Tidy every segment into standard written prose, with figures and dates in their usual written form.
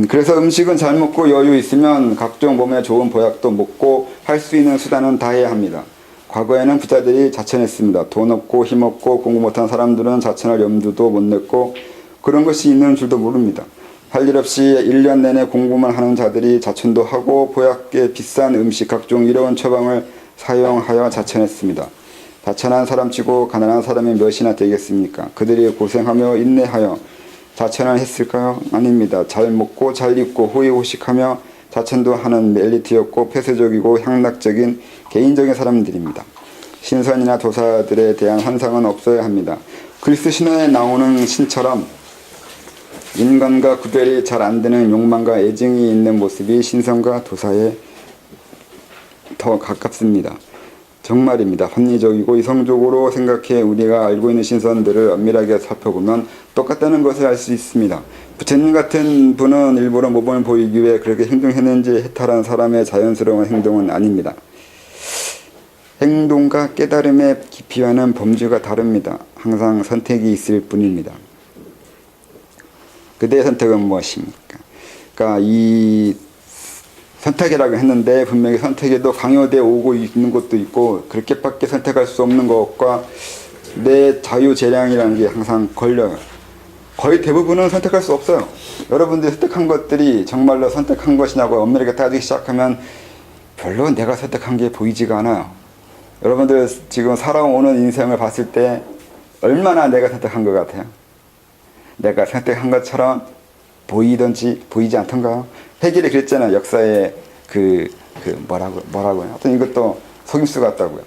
그래서 음식은 잘 먹고 여유 있으면 각종 몸에 좋은 보약도 먹고 할 수 있는 수단은 다 해야 합니다. 과거에는 부자들이 자천했습니다. 돈 없고 힘 없고 공부 못한 사람들은 자천할 염두도 못 냈고 그런 것이 있는 줄도 모릅니다. 할 일 없이 1년 내내 공부만 하는 자들이 자천도 하고 보약계 비싼 음식 각종 이로운 처방을 사용하여 자천했습니다. 자천한 사람치고 가난한 사람이 몇이나 되겠습니까? 그들이 고생하며 인내하여 자천을 했을까요? 아닙니다. 잘 먹고 잘 입고 호의호식하며 자천도 하는 엘리트였고 폐쇄적이고 향락적인 개인적인 사람들입니다. 신선이나 도사들에 대한 환상은 없어야 합니다. 그리스 신화에 나오는 신처럼 인간과 구별이 잘 안되는 욕망과 애증이 있는 모습이 신선과 도사에 더 가깝습니다. 정말입니다. 합리적이고 이성적으로 생각해 우리가 알고 있는 신선들을 엄밀하게 살펴보면 똑같다는 것을 알 수 있습니다. 부처님 같은 분은 일부러 모범을 보이기 위해 그렇게 행동했는지 해탈한 사람의 자연스러운 행동은 아닙니다. 행동과 깨달음의 깊이와는 범주가 다릅니다. 항상 선택이 있을 뿐입니다. 그대의 선택은 무엇입니까? 그러니까 이 선택이라고 했는데 분명히 선택에도 강요되어 오고 있는 것도 있고 그렇게밖에 선택할 수 없는 것과 내 자유재량이라는 게 항상 걸려요. 거의 대부분은 선택할 수 없어요. 여러분들이 선택한 것들이 정말로 선택한 것이냐고 엄밀하게 따지기 시작하면 별로 내가 선택한 게 보이지가 않아요. 여러분들 지금 살아오는 인생을 봤을 때 얼마나 내가 선택한 것 같아요? 내가 선택한 것처럼 보이든지 보이지 않던가요? 해결이 그랬잖아요. 역사의 뭐라고요? 하여튼 이것도 속임수 같다고요.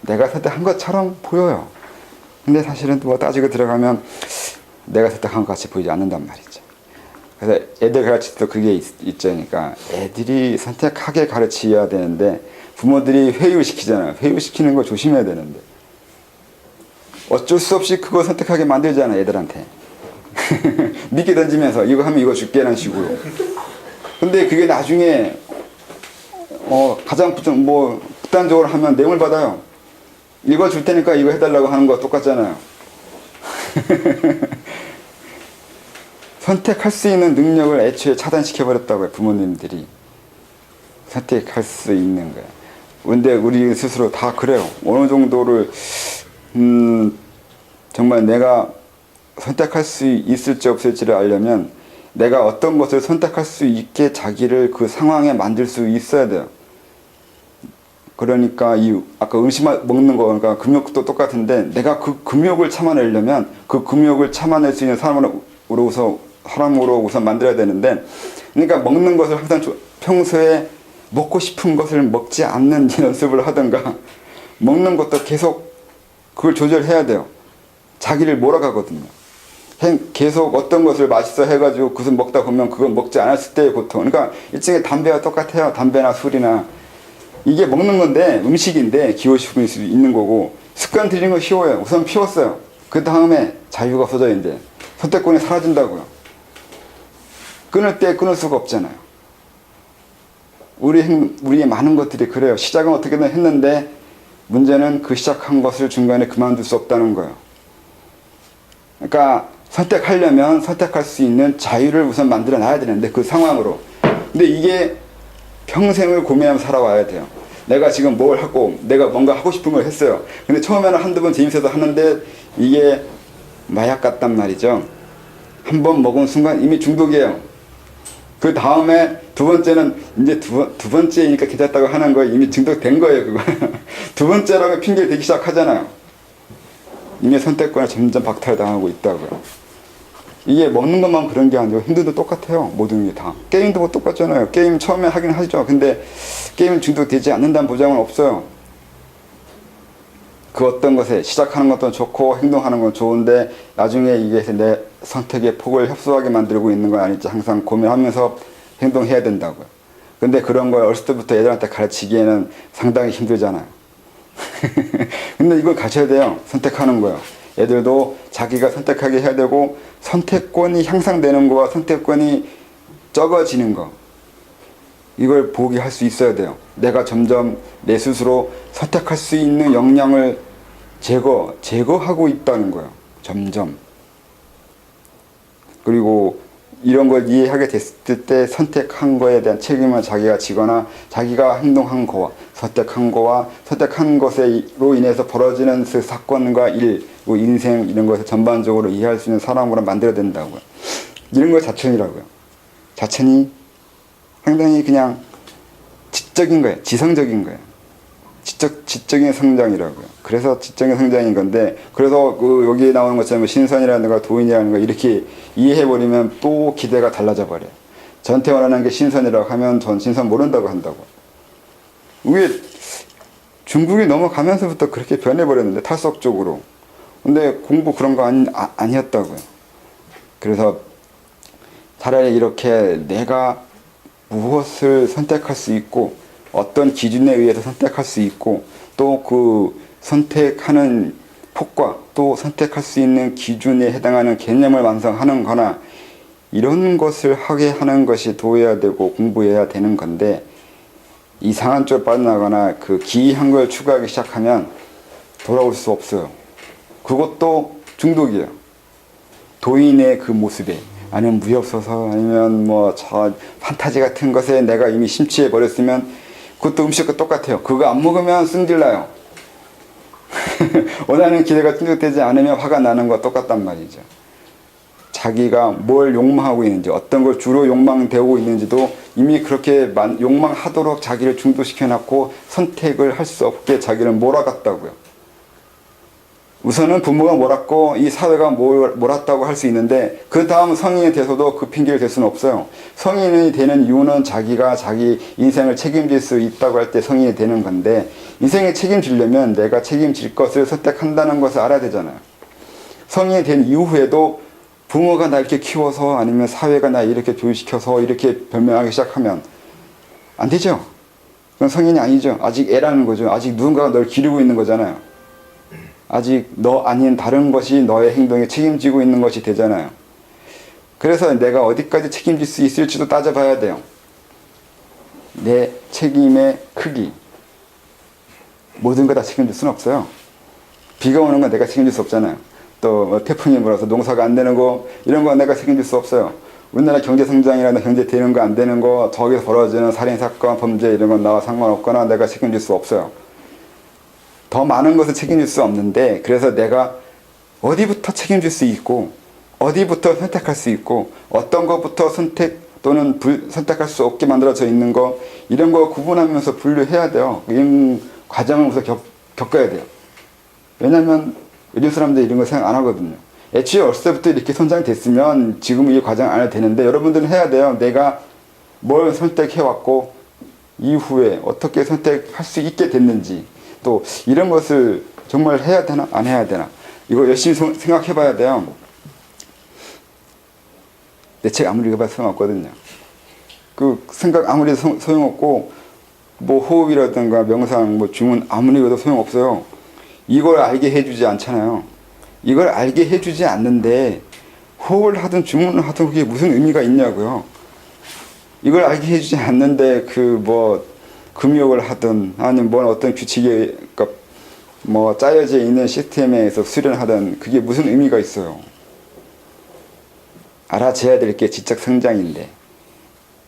내가 선택한 것처럼 보여요. 근데 사실은 뭐 따지고 들어가면 내가 선택한 것 같이 보이지 않는단 말이죠. 그래서 애들 가르칠 때도 그게 있죠. 그러니까 애들이 선택하게 가르쳐야 되는데 부모들이 회유시키잖아요. 회유시키는 거 조심해야 되는데 어쩔 수 없이 그거 선택하게 만들잖아요. 애들한테. 미끼 던지면서 이거 하면 이거 줄게 라는 식으로. 근데 그게 나중에 가장 극단적으로 하면 내용을 받아요. 이거 줄 테니까 이거 해달라고 하는 거 똑같잖아요. 선택할 수 있는 능력을 애초에 차단시켜버렸다고요. 부모님들이. 선택할 수 있는 거예요. 근데 우리 스스로 다 그래요. 어느 정도를 정말 내가 선택할 수 있을지 없을지를 알려면 내가 어떤 것을 선택할 수 있게 자기를 그 상황에 만들 수 있어야 돼요. 그러니까 아까 음식 먹는 거, 그러니까 금욕도 똑같은데 내가 그 금욕을 참아내려면 그 금욕을 참아낼 수 있는 사람으로 우선 만들어야 되는데, 그러니까 먹는 것을 항상 평소에 먹고 싶은 것을 먹지 않는 연습을 하든가, 먹는 것도 계속 그걸 조절해야 돼요. 자기를 몰아가거든요. 계속 어떤 것을 맛있어 해가지고 그것을 먹다 보면 그걸 먹지 않았을 때의 고통. 그러니까 일종의 담배와 똑같아요. 담배나 술이나. 이게 먹는 건데, 음식인데 기호식품일 수 있는 거고, 습관 들이는 거 쉬워요. 우선 피웠어요. 그 다음에 자유가 없어져. 이제 선택권이 사라진다고요. 끊을 때 끊을 수가 없잖아요. 우리의 많은 것들이 그래요. 시작은 어떻게든 했는데 문제는 그 시작한 것을 중간에 그만둘 수 없다는 거예요. 그러니까 선택하려면 선택할 수 있는 자유를 우선 만들어 놔야 되는데, 그 상황으로. 근데 이게 평생을 고민하면서 살아와야 돼요. 내가 지금 뭘 하고 내가 뭔가 하고 싶은 걸 했어요. 근데 처음에는 한두 번 재밌어서 하는데 이게 마약 같단 말이죠. 한 번 먹은 순간 이미 중독이에요. 그 다음에 두 번째는 이제 두 번째니까 괜찮다고 하는 거에 이미 중독된 거예요. 그거. 두 번째라고 핑계를 대기 시작하잖아요. 이미 선택권을 점점 박탈당하고 있다고요. 이게 먹는 것만 그런 게 아니고 힘들도 똑같아요. 모든 게 다. 게임도 뭐 똑같잖아요. 게임 처음에 하긴 하죠. 근데 게임 중독되지 않는다는 보장은 없어요. 그 어떤 것에 시작하는 것도 좋고 행동하는 건 좋은데 나중에 이게 내 선택의 폭을 협소하게 만들고 있는 건 아닐지 항상 고민하면서 행동해야 된다고요. 근데 그런 걸 어렸을 때부터 애들한테 가르치기에는 상당히 힘들잖아요. 근데 이걸 가르쳐야 돼요. 선택하는 거요. 애들도 자기가 선택하게 해야 되고, 선택권이 향상되는 거와 선택권이 적어지는 거, 이걸 보게 할 수 있어야 돼요. 내가 점점 내 스스로 선택할 수 있는 역량을 제거하고 있다는 거예요. 점점. 그리고 이런 걸 이해하게 됐을 때 선택한 거에 대한 책임을 자기가 지거나 자기가 행동한 거와 선택한 거와 선택한 것으로 인해서 벌어지는 그 사건과 일, 뭐 인생 이런 것을 전반적으로 이해할 수 있는 사람으로 만들어야 된다고요. 이런 걸 자천이라고요. 자천이 상당히 그냥 지적인 거예요. 지성적인 거예요. 지적인 성장이라고요. 그래서 지적인 성장인 건데, 그래서 여기에 나오는 것처럼 신선이라든가 도인이라는 거 이렇게 이해해버리면 또 기대가 달라져 버려요. 전태 원하는 게 신선이라고 하면 전 신선 모른다고 한다고. 이게 중국이 넘어가면서부터 그렇게 변해버렸는데, 탈석적으로. 근데 공부 그런 거 아니었다고요. 그래서 차라리 이렇게 내가 무엇을 선택할 수 있고, 어떤 기준에 의해서 선택할 수 있고, 또 그 선택하는 폭과 또 선택할 수 있는 기준에 해당하는 개념을 완성하는 거나 이런 것을 하게 하는 것이 도해야 되고 공부해야 되는 건데, 이상한 쪽으로 빠져나가거나 그 기이한 걸 추구하기 시작하면 돌아올 수 없어요. 그것도 중독이에요. 도인의 그 모습에, 아니면 무협소설, 아니면 뭐 저 판타지 같은 것에 내가 이미 심취해 버렸으면 그것도 음식과 똑같아요. 그거 안 먹으면 승질나요. 원하는 기대가 충족되지 않으면 화가 나는 거와 똑같단 말이죠. 자기가 뭘 욕망하고 있는지, 어떤 걸 주로 욕망되고 있는지도 이미 그렇게 욕망하도록 자기를 중독시켜놨고 선택을 할 수 없게 자기를 몰아갔다고요. 우선은 부모가 몰았고 이 사회가 몰았다고 할 수 있는데, 그 다음 성인이 돼서도 그 핑계를 댈 수는 없어요. 성인이 되는 이유는 자기가 자기 인생을 책임질 수 있다고 할 때 성인이 되는 건데, 인생에 책임지려면 내가 책임질 것을 선택한다는 것을 알아야 되잖아요. 성인이 된 이후에도 부모가 나 이렇게 키워서, 아니면 사회가 나 이렇게 교육시켜서 이렇게 변명하기 시작하면 안 되죠. 그건 성인이 아니죠. 아직 애라는 거죠. 아직 누군가가 널 기르고 있는 거잖아요. 아직 너 아닌 다른 것이 너의 행동에 책임지고 있는 것이 되잖아요. 그래서 내가 어디까지 책임질 수 있을지도 따져봐야 돼요. 내 책임의 크기. 모든 거 다 책임질 수는 없어요. 비가 오는 건 내가 책임질 수 없잖아요. 또 태풍이 불어서 농사가 안 되는 거, 이런 거 내가 책임질 수 없어요. 우리나라 경제성장이라는 경제 되는 거 안 되는 거, 저기서 벌어지는 살인사건, 범죄 이런 건 나와 상관없거나 내가 책임질 수 없어요. 더 많은 것을 책임질 수 없는데, 그래서 내가 어디부터 책임질 수 있고, 어디부터 선택할 수 있고, 어떤 것부터 선택 또는 선택할 수 없게 만들어져 있는 거, 이런 거 구분하면서 분류해야 돼요. 이런 과정을 우선 겪어야 돼요. 왜냐면 요즘 사람들이 이런 거 생각 안 하거든요. 애초에 어렸을 때부터 이렇게 선장됐으면 지금 이 과정 안 해도 되는데, 여러분들은 해야 돼요. 내가 뭘 선택해왔고 이후에 어떻게 선택할 수 있게 됐는지, 또 이런 것을 정말 해야 되나 안 해야 되나, 이거 열심히 생각해 봐야 돼요. 내 책 아무리 읽어봐도 소용없거든요. 그 생각 아무리 소용없고, 뭐 호흡이라든가 명상, 뭐 주문 아무리 읽어도 소용없어요. 이걸 알게 해주지 않잖아요. 이걸 알게 해주지 않는데 호흡을 하든 주문을 하든 그게 무슨 의미가 있냐고요. 이걸 알게 해주지 않는데 금욕을 하든, 아니면 뭐 어떤 규칙에 뭐 짜여져 있는 시스템에서 수련하든 그게 무슨 의미가 있어요. 알아줘야 될 게 지적 성장인데,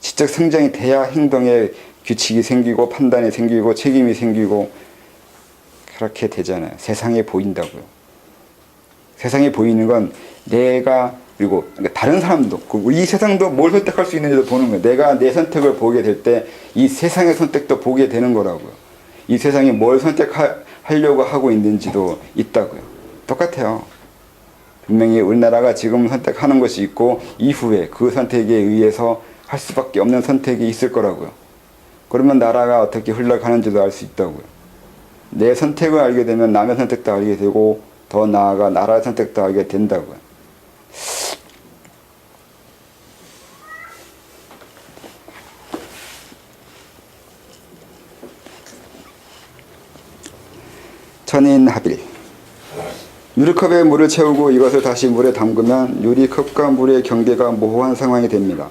지적 성장이 돼야 행동에 규칙이 생기고 판단이 생기고 책임이 생기고 그렇게 되잖아요. 세상에 보인다고요. 세상에 보이는 건 내가, 그리고 다른 사람도, 우리 세상도 뭘 선택할 수 있는지도 보는 거예요. 내가 내 선택을 보게 될 때 이 세상의 선택도 보게 되는 거라고요. 이 세상이 뭘 선택하려고 하고 있는지도 있다고요. 똑같아요. 분명히 우리나라가 지금 선택하는 것이 있고, 이후에 그 선택에 의해서 할 수밖에 없는 선택이 있을 거라고요. 그러면 나라가 어떻게 흘러가는지도 알 수 있다고요. 내 선택을 알게 되면 남의 선택도 알게 되고, 더 나아가 나라의 선택도 알게 된다고요. 천인합일. 유리컵에 물을 채우고 이것을 다시 물에 담그면 유리컵과 물의 경계가 모호한 상황이 됩니다.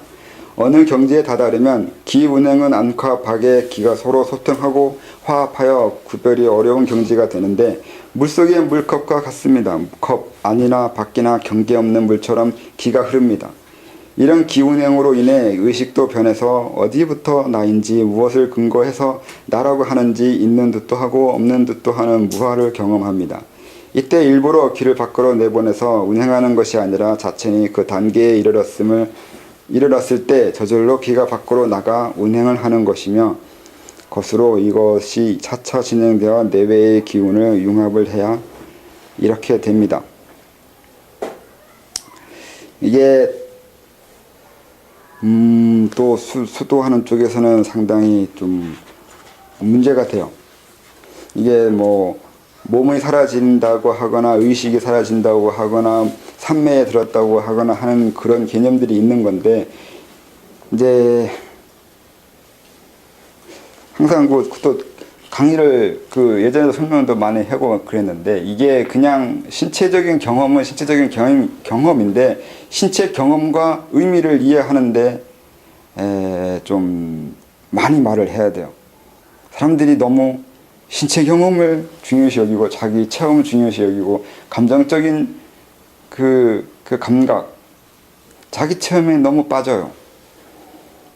어느 경지에 다다르면 기 운행은 안과 박의 기가 서로 소통하고 화합하여 구별이 어려운 경지가 되는데, 물속의 물컵과 같습니다. 컵 안이나 밖이나 경계 없는 물처럼 기가 흐릅니다. 이런 기운행으로 인해 의식도 변해서 어디부터 나인지 무엇을 근거해서 나라고 하는지 있는 듯도 하고 없는 듯도 하는 무화를 경험합니다. 이때 일부러 귀를 밖으로 내보내서 운행하는 것이 아니라 자신이 그 단계에 이르렀을 때 저절로 귀가 밖으로 나가 운행을 하는 것이며 것으로 이것이 차차 진행되어 내외의 기운을 융합을 해야 이렇게 됩니다. 이게 또 수도하는 쪽에서는 상당히 좀 문제가 돼요. 이게 뭐 몸이 사라진다고 하거나 의식이 사라진다고 하거나 산매에 들었다고 하거나 하는 그런 개념들이 있는 건데, 이제 항상 또 강의를 예전에도 설명도 많이 하고 그랬는데, 이게 그냥 신체적인 경험은 신체적인 경험인데 신체 경험과 의미를 이해하는데 좀 많이 말을 해야 돼요. 사람들이 너무 신체 경험을 중요시 여기고 자기 체험을 중요시 여기고 감정적인 그 감각, 자기 체험에 너무 빠져요.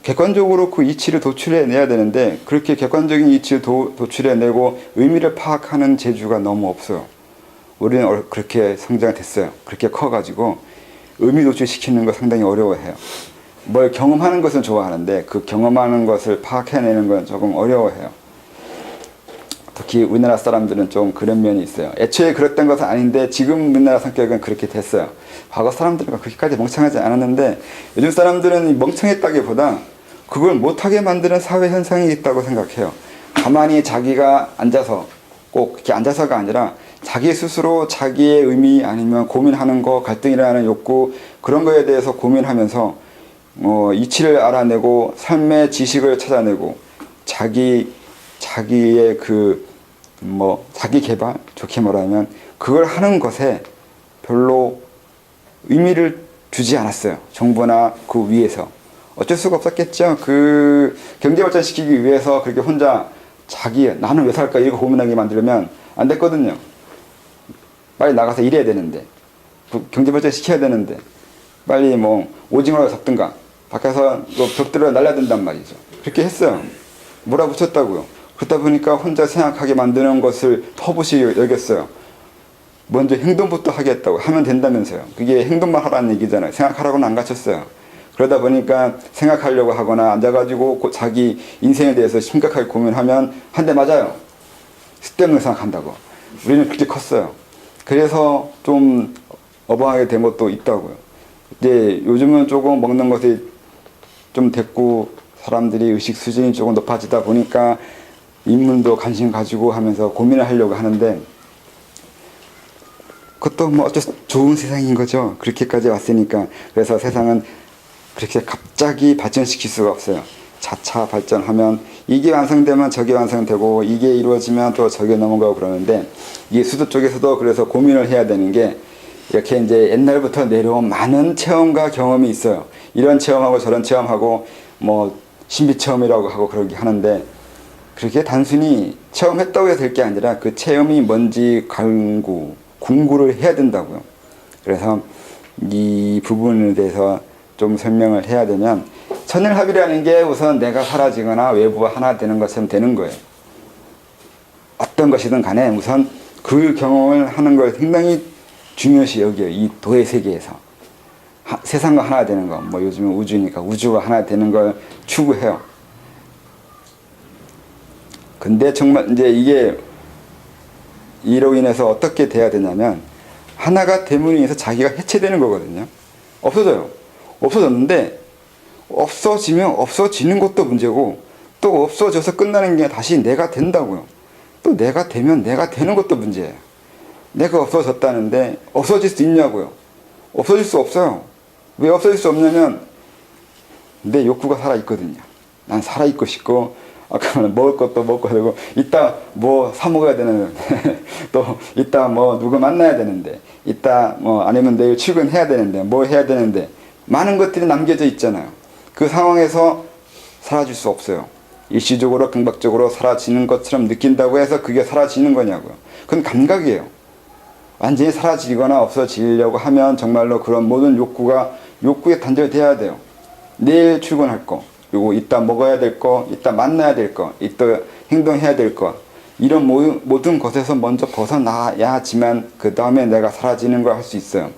객관적으로 그 이치를 도출해내야 되는데 그렇게 객관적인 이치를 도출해내고 의미를 파악하는 재주가 너무 없어요. 우리는 그렇게 성장됐어요. 그렇게 커가지고 의미 도출시키는 거 상당히 어려워해요. 뭘 경험하는 것은 좋아하는데 그 경험하는 것을 파악해내는 건 조금 어려워해요. 특히 우리나라 사람들은 좀 그런 면이 있어요. 애초에 그랬던 것은 아닌데 지금 우리나라 성격은 그렇게 됐어요. 과거 사람들은 그렇게까지 멍청하지 않았는데 요즘 사람들은 멍청했다기보다 그걸 못하게 만드는 사회 현상이 있다고 생각해요. 가만히 자기가 앉아서, 꼭 이렇게 앉아서가 아니라 자기 스스로 자기의 의미 아니면 고민하는 거, 갈등이 일어나는 욕구, 그런 거에 대해서 고민하면서 이치를 알아내고 삶의 지식을 찾아내고 자기의 자기 개발, 좋게 말하면 그걸 하는 것에 별로 의미를 주지 않았어요. 정부나 그 위에서. 어쩔 수가 없었겠죠. 그 경제 발전시키기 위해서 그렇게 혼자 나는 왜 살까 이렇게 고민하게 만들면 안 됐거든요. 빨리 나가서 일해야 되는데, 경제 발전시켜야 되는데, 빨리 오징어를 잡든가 밖에서 벽들을 날려야 된단 말이죠. 그렇게 했어요. 몰아붙였다고요. 그러다 보니까 혼자 생각하게 만드는 것을 터부시 여겼어요. 먼저 행동부터 하겠다고 하면 된다면서요. 그게 행동만 하라는 얘기잖아요. 생각하라고는 안 가르쳤어요. 그러다 보니까 생각하려고 하거나 앉아가지고 자기 인생에 대해서 심각하게 고민하면 한 대 맞아요. 쓸데없는 생각한다고. 우리는 그렇게 컸어요. 그래서 좀 어벙하게 된 것도 있다고요. 이제 요즘은 조금 먹는 것이 좀 됐고 사람들이 의식 수준이 조금 높아지다 보니까 인문도 관심 가지고 하면서 고민을 하려고 하는데, 그것도 어쩔 수 좋은 세상인 거죠. 그렇게까지 왔으니까. 그래서 세상은 그렇게 갑자기 발전시킬 수가 없어요. 차차 발전하면 이게 완성되면 저게 완성되고 이게 이루어지면 또 저게 넘어가고 그러는데, 이게 수도 쪽에서도 그래서 고민을 해야 되는 게 이렇게 이제 옛날부터 내려온 많은 체험과 경험이 있어요. 이런 체험하고 저런 체험하고 신비 체험이라고 하고 그러기 하는데, 그렇게 단순히 체험했다고 해서 될 게 아니라 그 체험이 뭔지 공부를 해야 된다고요. 그래서 이 부분에 대해서 좀 설명을 해야 되면, 천일합이라는 게 우선 내가 사라지거나 외부와 하나 되는 것처럼 되는 거예요. 어떤 것이든 간에 우선 그 경험을 하는 걸 상당히 중요시 여겨요. 이 도의 세계에서 세상과 하나 되는 거, 요즘은 우주니까 우주와 하나 되는 걸 추구해요. 근데 정말 이제 이게 이로 인해서 어떻게 돼야 되냐면, 하나가 됨으로 인해서 자기가 해체되는 거거든요. 없어져요. 없어졌는데 없어지면 없어지는 것도 문제고, 또 없어져서 끝나는 게 다시 내가 된다고요. 또 내가 되면 내가 되는 것도 문제예요. 내가 없어졌다는데 없어질 수 있냐고요. 없어질 수 없어요. 왜 없어질 수 없냐면 내 욕구가 살아있거든요. 난 살아있고 싶고, 아까 먹을 것도 먹고 되고, 이따 사 먹어야 되는데 또 이따 누구 만나야 되는데, 이따 아니면 내일 출근해야 되는데, 해야 되는데, 많은 것들이 남겨져 있잖아요. 그 상황에서 사라질 수 없어요. 일시적으로 강박적으로 사라지는 것처럼 느낀다고 해서 그게 사라지는 거냐고요. 그건 감각이에요. 완전히 사라지거나 없어지려고 하면 정말로 그런 모든 욕구가 욕구에 단절돼야 돼요. 내일 출근할 거, 그리고 이따 먹어야 될 거, 이따 만나야 될 거, 이따 행동해야 될 거, 이런 모든 것에서 먼저 벗어나야지만 그 다음에 내가 사라지는 걸 할 수 있어요.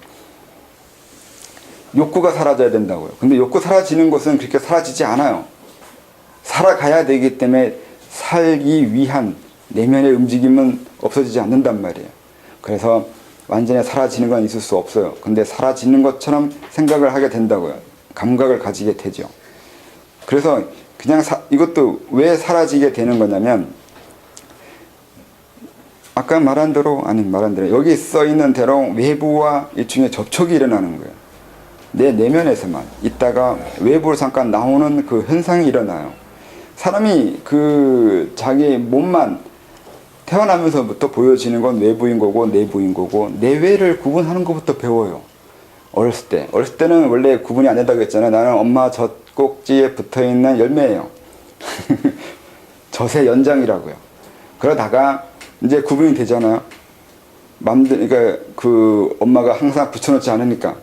욕구가 사라져야 된다고요. 근데 욕구 사라지는 것은 그렇게 사라지지 않아요. 살아가야 되기 때문에 살기 위한 내면의 움직임은 없어지지 않는단 말이에요. 그래서 완전히 사라지는 건 있을 수 없어요. 근데 사라지는 것처럼 생각을 하게 된다고요. 감각을 가지게 되죠. 그래서 그냥 이것도 왜 사라지게 되는 거냐면, 아까 말한 대로 여기 써 있는 대로 외부와 일종의 접촉이 일어나는 거예요. 내 내면에서만 있다가 외부로 잠깐 나오는 그 현상이 일어나요. 사람이 그 자기 몸만 태어나면서부터 보여지는 건 외부인 거고 내부인 거고, 내외를 구분하는 것부터 배워요. 어렸을 때는 원래 구분이 안 된다고 했잖아요. 나는 엄마 젖꼭지에 붙어있는 열매예요. 젖의 연장이라고요. 그러다가 이제 구분이 되잖아요. 그러니까 그 엄마가 항상 붙여놓지 않으니까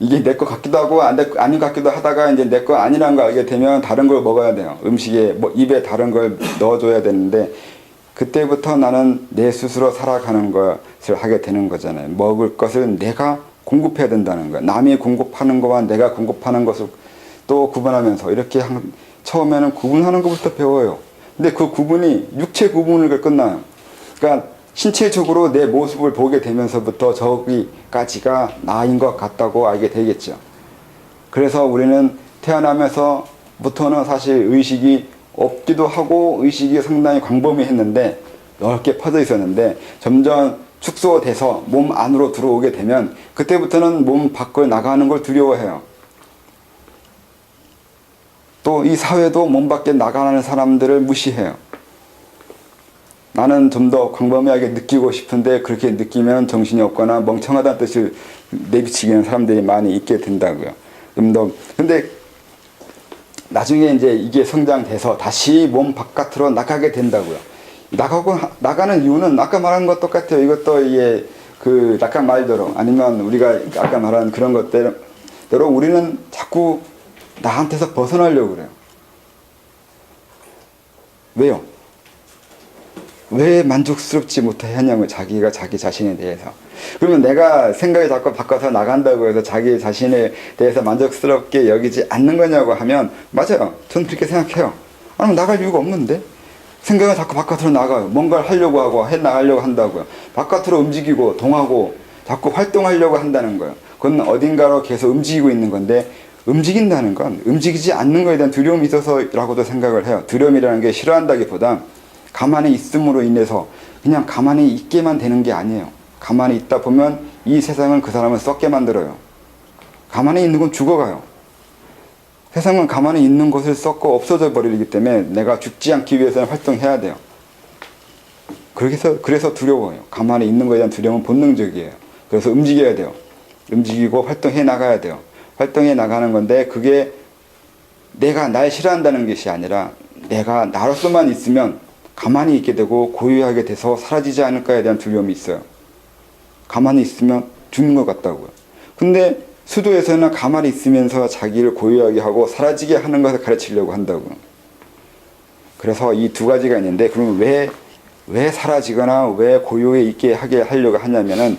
이게 내 거 같기도 하고 아닌 것 같기도 하다가 이제 내 거 아니라는 걸 알게 되면 다른 걸 먹어야 돼요. 음식에 입에 다른 걸 넣어줘야 되는데, 그때부터 나는 내 스스로 살아가는 것을 하게 되는 거잖아요. 먹을 것을 내가 공급해야 된다는 거예요. 남이 공급하는 거와 내가 공급하는 것을 또 구분하면서 이렇게 처음에는 구분하는 것부터 배워요. 근데 그 구분이 육체 구분을 끝나요. 그러니까 신체적으로 내 모습을 보게 되면서부터 저기까지가 나인 것 같다고 알게 되겠죠. 그래서 우리는 태어나면서부터는 사실 의식이 없기도 하고 의식이 상당히 광범위했는데, 넓게 퍼져 있었는데, 점점 축소돼서 몸 안으로 들어오게 되면 그때부터는 몸 밖을 나가는 걸 두려워해요. 또 이 사회도 몸 밖에 나가는 사람들을 무시해요. 나는 좀 더 광범위하게 느끼고 싶은데 그렇게 느끼면 정신이 없거나 멍청하다는 뜻을 내비치기는 사람들이 많이 있게 된다고요. 근데 나중에 이제 이게 성장돼서 다시 몸 바깥으로 나가게 된다고요. 나가는 이유는 아까 말한 것 똑같아요. 이것도 이게 그 아까 말대로, 아니면 우리가 아까 말한 그런 것대로 우리는 자꾸 나한테서 벗어나려고 그래요. 왜요? 왜 만족스럽지 못해 하냐면, 자기가 자기 자신에 대해서. 그러면 내가 생각이 자꾸 바꿔서 나간다고 해서 자기 자신에 대해서 만족스럽게 여기지 않는 거냐고 하면, 맞아요. 전 그렇게 생각해요. 아니, 나갈 이유가 없는데? 생각은 자꾸 바깥으로 나가요. 뭔가를 하려고 하고 해나가려고 한다고요. 바깥으로 움직이고 동하고 자꾸 활동하려고 한다는 거예요. 그건 어딘가로 계속 움직이고 있는 건데, 움직인다는 건 움직이지 않는 거에 대한 두려움이 있어서라고도 생각을 해요. 두려움이라는 게 싫어한다기보다 가만히 있음으로 인해서 그냥 가만히 있게만 되는 게 아니에요. 가만히 있다 보면 이 세상은 그 사람을 썩게 만들어요. 가만히 있는 건 죽어가요. 세상은 가만히 있는 것을 썩고 없어져 버리기 때문에 내가 죽지 않기 위해서는 활동해야 돼요. 그래서 두려워요. 가만히 있는 것에 대한 두려움은 본능적이에요. 그래서 움직여야 돼요. 움직이고 활동해 나가야 돼요. 활동해 나가는 건데, 그게 내가 날 싫어한다는 것이 아니라 내가 나로서만 있으면 가만히 있게 되고 고요하게 돼서 사라지지 않을까에 대한 두려움이 있어요. 가만히 있으면 죽는 것 같다고요. 근데 수도에서는 가만히 있으면서 자기를 고요하게 하고 사라지게 하는 것을 가르치려고 한다고요. 그래서 이 두 가지가 있는데, 그러면 왜 사라지거나 왜 고요에 있게 하게 하려고 하냐면은,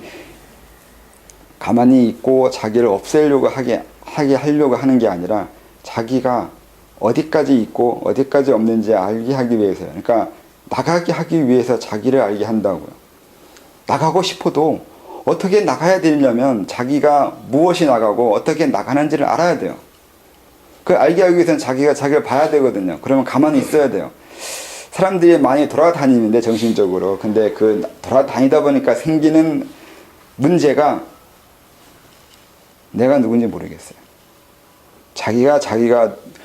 가만히 있고 자기를 없애려고 하게 하려고 하는 게 아니라 자기가 어디까지 있고 어디까지 없는지 알게 하기 위해서요. 그러니까 나가게 하기 위해서 자기를 알게 한다고요. 나가고 싶어도 어떻게 나가야 되냐면 자기가 무엇이 나가고 어떻게 나가는지를 알아야 돼요. 그걸 알게 하기 위해서는 자기가 자기를 봐야 되거든요. 그러면 가만히 있어야 돼요. 사람들이 많이 돌아다니는데, 정신적으로. 근데 그 돌아다니다 보니까 생기는 문제가, 내가 누군지 모르겠어요. 자기가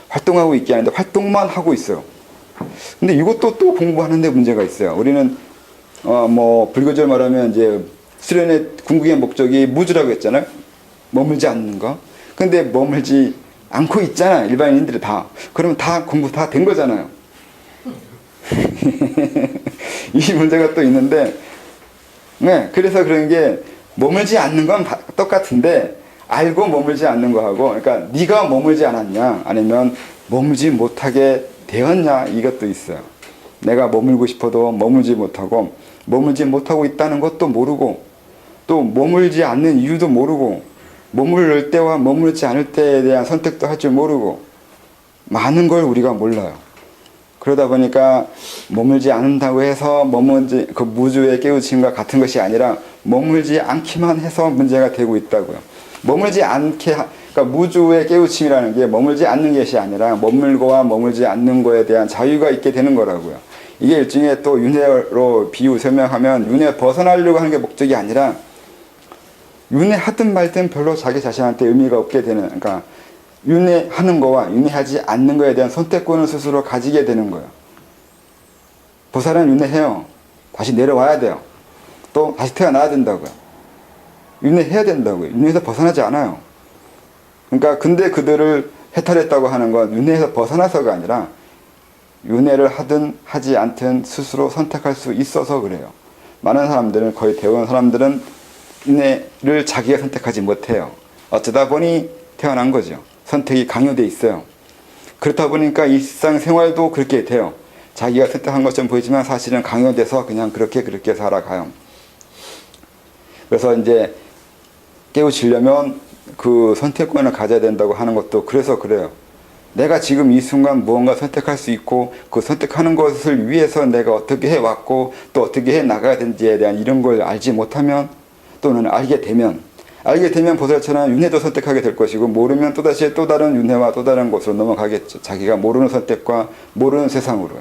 활동하고 있게 하는데 활동만 하고 있어요. 근데 이것도 또 공부하는데 문제가 있어요. 우리는 불교절 말하면 이제 수련의 궁극의 목적이 무주라고 했잖아요. 머물지 않는 거. 근데 머물지 않고 있잖아, 일반인들이 다. 그러면 다 공부 다 된 거잖아요. 이 문제가 또 있는데, 네, 그래서 그런 게, 머물지 않는 건 똑같은데 알고 머물지 않는 거하고, 그러니까 네가 머물지 않았냐 아니면 머물지 못하게 되었냐, 이것도 있어요. 내가 머물고 싶어도 머물지 못하고, 머물지 못하고 있다는 것도 모르고, 또 머물지 않는 이유도 모르고, 머무를 때와 머물지 않을 때에 대한 선택도 할 줄 모르고, 많은 걸 우리가 몰라요. 그러다 보니까 머물지 않는다고 해서 머물지, 그 무주의 깨우침과 같은 것이 아니라 머물지 않기만 해서 문제가 되고 있다고요. 머물지 않게, 그러니까 무주의 깨우침이라는 게 머물지 않는 것이 아니라 머물고와 머물지 않는 거에 대한 자유가 있게 되는 거라고요. 이게 일종의 또 윤회로 비유 설명하면, 윤회 벗어나려고 하는 게 목적이 아니라 윤회하든 말든 별로 자기 자신한테 의미가 없게 되는, 그러니까 윤회하는 거와 윤회하지 않는 거에 대한 선택권을 스스로 가지게 되는 거예요. 보살은 윤회해요. 다시 내려와야 돼요. 또 다시 태어나야 된다고요. 윤회해야 된다고요. 윤회에서 벗어나지 않아요. 그러니까 근데 그들을 해탈했다고 하는 건 윤회에서 벗어나서가 아니라 윤회를 하든 하지 않든 스스로 선택할 수 있어서 그래요. 많은 사람들은, 거의 대부분 사람들은 윤회를 자기가 선택하지 못해요. 어쩌다 보니 태어난 거죠. 선택이 강요돼 있어요. 그렇다 보니까 일상생활도 그렇게 돼요. 자기가 선택한 것처럼 보이지만 사실은 강요돼서 그냥 그렇게 살아가요. 그래서 이제 깨우치려면 그 선택권을 가져야 된다고 하는 것도 그래서 그래요. 내가 지금 이 순간 무언가 선택할 수 있고, 그 선택하는 것을 위해서 내가 어떻게 해왔고 또 어떻게 해 나가야 되는지에 대한 이런 걸 알지 못하면, 또는 알게 되면 보살처럼 윤회도 선택하게 될 것이고, 모르면 또다시 또 다른 윤회와 또 다른 곳으로 넘어가겠죠. 자기가 모르는 선택과 모르는 세상으로.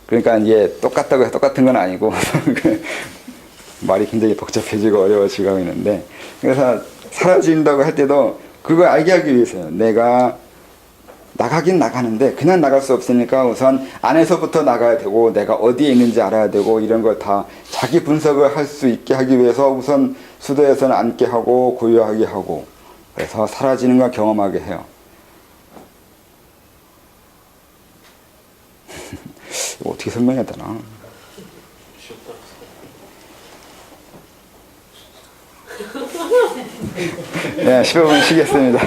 그러니까 이게 똑같다고 해서 똑같은 건 아니고 말이 굉장히 복잡해지고 어려워지고 있는데, 그래서 사라진다고 할 때도 그걸 알게 하기 위해서요. 내가 나가긴 나가는데 그냥 나갈 수 없으니까 우선 안에서부터 나가야 되고, 내가 어디에 있는지 알아야 되고, 이런 걸 다 자기 분석을 할 수 있게 하기 위해서 우선 수도에서는 앉게 하고 고요하게 하고, 그래서 사라지는 걸 경험하게 해요. 이거 어떻게 설명해야 되나? 네, 15분 쉬겠습니다.